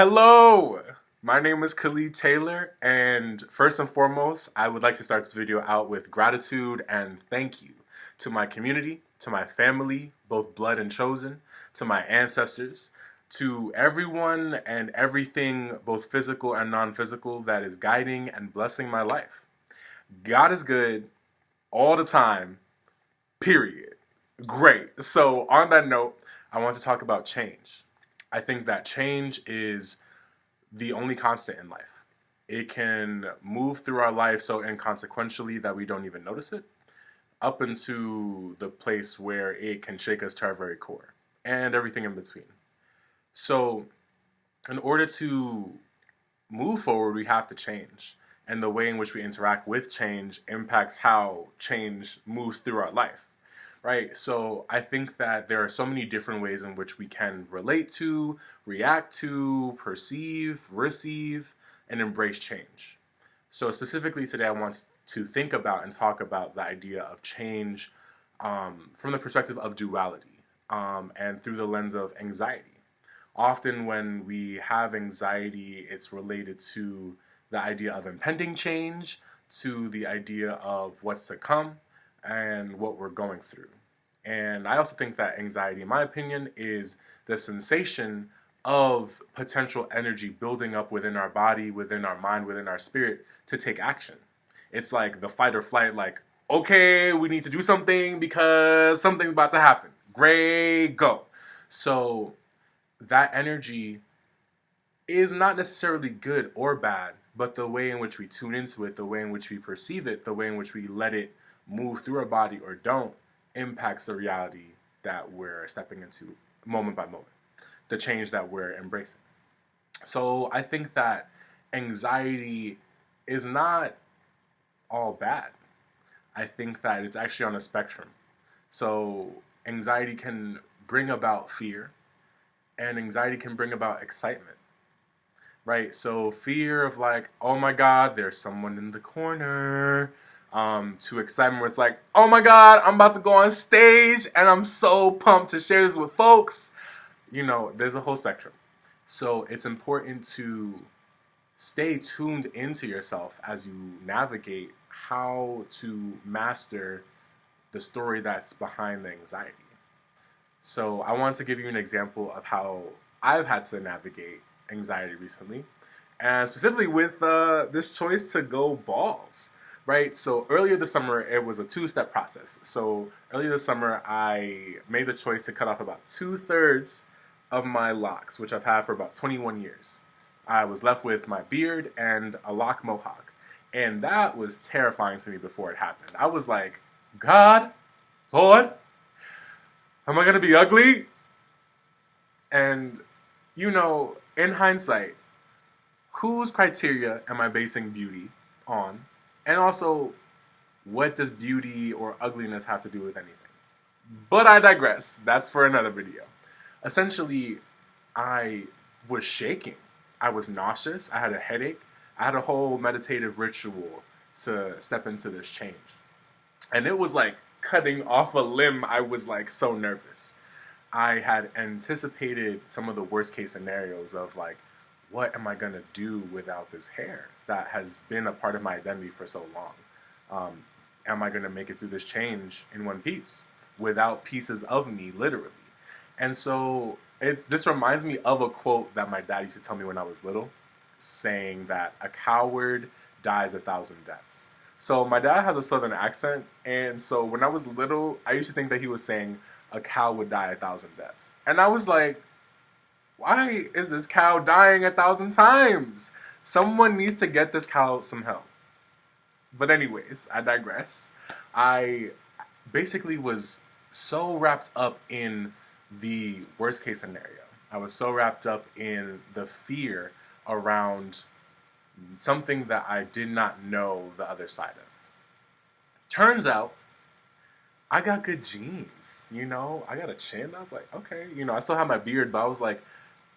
Hello! My name is Khalid Taylor, and first and foremost, I would like to start this video out with gratitude and thank you to my community, to my family, both blood and chosen, to my ancestors, to everyone and everything, both physical and non-physical, that is guiding and blessing my life. God is good all the time, period. Great. So, on that note, I want to talk about change. I think that change is the only constant in life. It can move through our life so inconsequentially that we don't even notice it, up into the place where it can shake us to our very core, and everything in between. So, in order to move forward, we have to change. And the way in which we interact with change impacts how change moves through our life. Right? So I think that there are so many different ways in which we can relate to, react to, perceive, receive, and embrace change. So specifically today, I want to think about and talk about the idea of change from the perspective of duality and through the lens of anxiety. Often when we have anxiety, it's related to the idea of impending change, to the idea of what's to come, and what we're going through. And I also think that anxiety, in my opinion, is the sensation of potential energy building up within our body, within our mind, within our spirit to take action. It's like the fight or flight, like, okay, we need to do something because something's about to happen. Great, go. So that energy is not necessarily good or bad, but the way in which we tune into it, the way in which we perceive it, the way in which we let it move through our body or don't, impacts the reality that we're stepping into moment by moment, the change that we're embracing. So I think that anxiety is not all bad. I think that it's actually on a spectrum. So anxiety can bring about fear, and anxiety can bring about excitement. Right? So fear of like, oh my God, there's someone in the corner. To excitement where it's like, oh my God, I'm about to go on stage and I'm so pumped to share this with folks. You know, there's a whole spectrum. So it's important to stay tuned into yourself as you navigate how to master the story that's behind the anxiety. So I want to give you an example of how I've had to navigate anxiety recently, and specifically with this choice to go balls, right? So earlier this summer, it was a two-step process. So earlier this summer, I made the choice to cut off about 2/3 of my locks, which I've had for about 21 years. I was left with my beard and a lock mohawk, and that was terrifying to me before it happened. I was like, God, Lord, am I gonna be ugly? And you know, in hindsight, whose criteria am I basing beauty on? And also, what does beauty or ugliness have to do with anything? But I digress. That's for another video. Essentially, I was shaking. I was nauseous. I had a headache. I had a whole meditative ritual to step into this change. And it was like cutting off a limb. I was like so nervous. I had anticipated some of the worst case scenarios of like, what am I gonna do without this hair that has been a part of my identity for so long? Am I gonna make it through this change in one piece without pieces of me, literally? And so this reminds me of a quote that my dad used to tell me when I was little, saying that a coward dies 1,000 deaths. So my dad has a southern accent, and so when I was little, I used to think that he was saying a cow would die 1,000 deaths. And I was like, why is this cow dying 1,000 times? Someone needs to get this cow some help. But anyways, I digress. I basically was so wrapped up in the worst case scenario. I was so wrapped up in the fear around something that I did not know the other side of. Turns out, I got good genes, you know? I got a chin. I was like, okay. You know, I still have my beard, but I was like,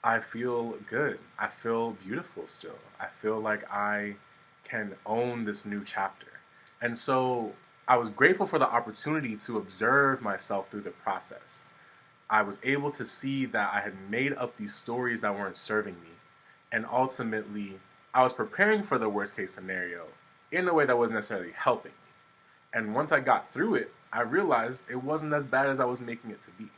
I feel good. I feel beautiful still. I feel like I can own this new chapter. And so I was grateful for the opportunity to observe myself through the process. I was able to see that I had made up these stories that weren't serving me, And ultimately, I was preparing for the worst case scenario in a way that wasn't necessarily helping me. And once I got through it, I realized it wasn't as bad as I was making it to be.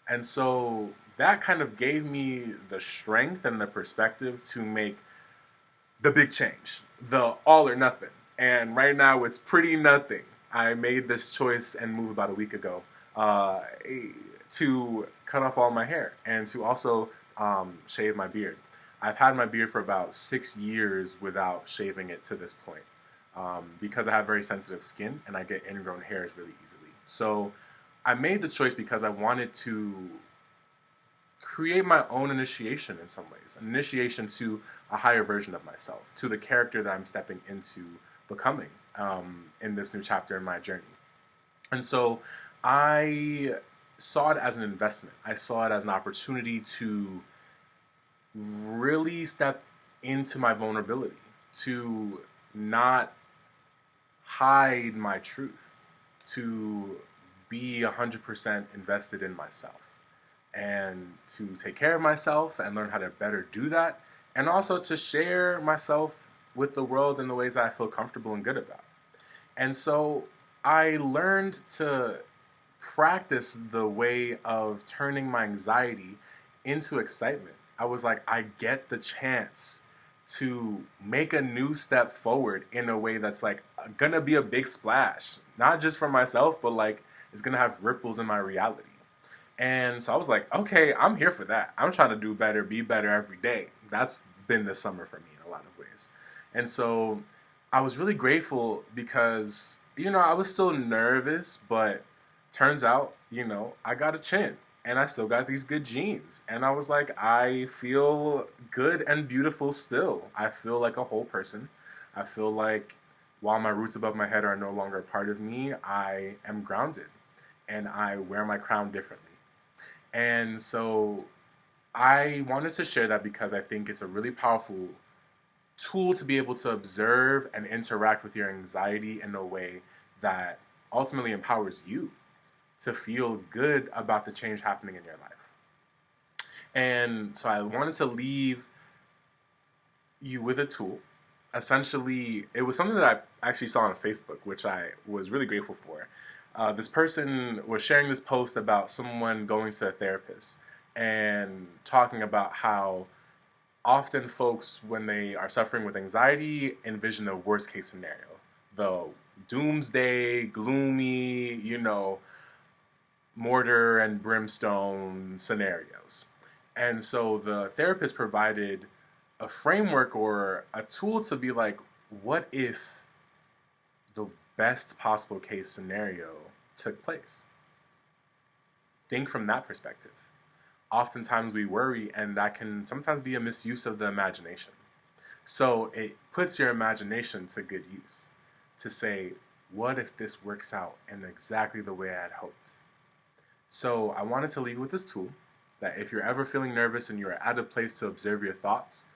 And so that kind of gave me the strength and the perspective to make the big change, the all or nothing. And right now it's pretty nothing. I made this choice and move about a week ago uh, to cut off all my hair and to also shave my beard. I've had my beard for about 6 years without shaving it to this point because I have very sensitive skin and I get ingrown hairs really easily. So I made the choice because I wanted to create my own initiation in some ways, an initiation to a higher version of myself, to the character that I'm stepping into becoming in this new chapter in my journey. And so I saw it as an investment. I saw it as an opportunity to really step into my vulnerability, to not hide my truth, to be 100% invested in myself, and to take care of myself and learn how to better do that, and also to share myself with the world in the ways that I feel comfortable and good about. And so I learned to practice the way of turning my anxiety into excitement. I was like, I get the chance to make a new step forward in a way that's like gonna be a big splash, not just for myself, but like it's gonna have ripples in my reality. And so I was like, okay, I'm here for that. I'm trying to do better, be better every day. That's been this summer for me in a lot of ways. And so I was really grateful because, I was still nervous, but turns out, I got a chin and I still got these good genes. And I was like, I feel good and beautiful still. I feel like a whole person. I feel like while my roots above my head are no longer a part of me, I am grounded and I wear my crown differently. And so I wanted to share that because I think it's a really powerful tool to be able to observe and interact with your anxiety in a way that ultimately empowers you to feel good about the change happening in your life. And so I wanted to leave you with a tool. Essentially, it was something that I actually saw on Facebook, which I was really grateful for. This person was sharing this post about someone going to a therapist and talking about how often folks, when they are suffering with anxiety, envision the worst case scenario, the doomsday, gloomy, mortar and brimstone scenarios. And so the therapist provided a framework or a tool to be like, what if the best possible case scenario took place? Think from that perspective. Oftentimes we worry, and that can sometimes be a misuse of the imagination. So it puts your imagination to good use to say, what if this works out in exactly the way I had hoped? So I wanted to leave you with this tool that if you're ever feeling nervous and you're at a place to observe your thoughts,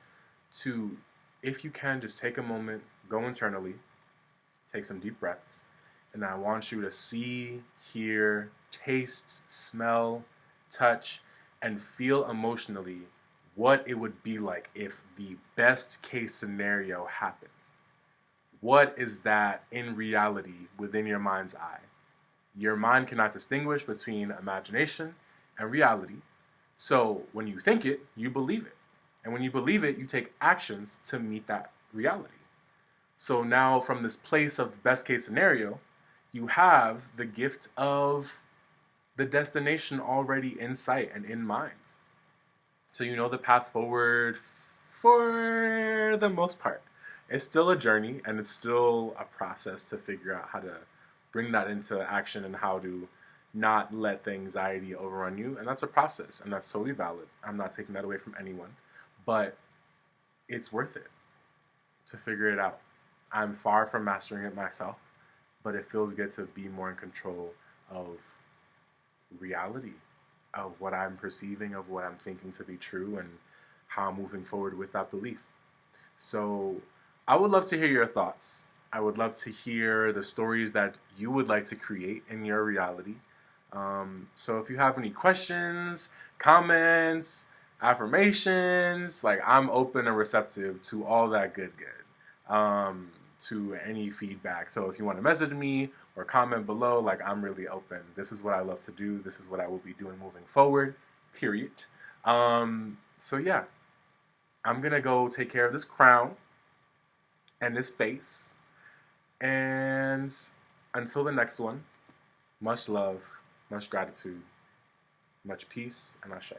to, if you can, just take a moment, go internally, take some deep breaths, and I want you to see, hear, taste, smell, touch, and feel emotionally what it would be like if the best case scenario happened. What is that in reality within your mind's eye? Your mind cannot distinguish between imagination and reality. So when you think it, you believe it. And when you believe it, you take actions to meet that reality. So now from this place of best case scenario, you have the gift of the destination already in sight and in mind. So you know the path forward for the most part. It's still a journey and it's still a process to figure out how to bring that into action and how to not let the anxiety overrun you. And that's a process and that's totally valid. I'm not taking that away from anyone, but it's worth it to figure it out. I'm far from mastering it myself, but it feels good to be more in control of reality, of what I'm perceiving, of what I'm thinking to be true, and how I'm moving forward with that belief. So I would love to hear your thoughts. I would love to hear the stories that you would like to create in your reality. So if you have any questions, comments, affirmations. Like, I'm open and receptive to all that good. To any feedback. So if you want to message me or comment below, like, I'm really open. This is what I love to do. This is what I will be doing moving forward. Period. So yeah, I'm gonna go take care of this crown and this face. And until the next one, much love, much gratitude, much peace, and ashe.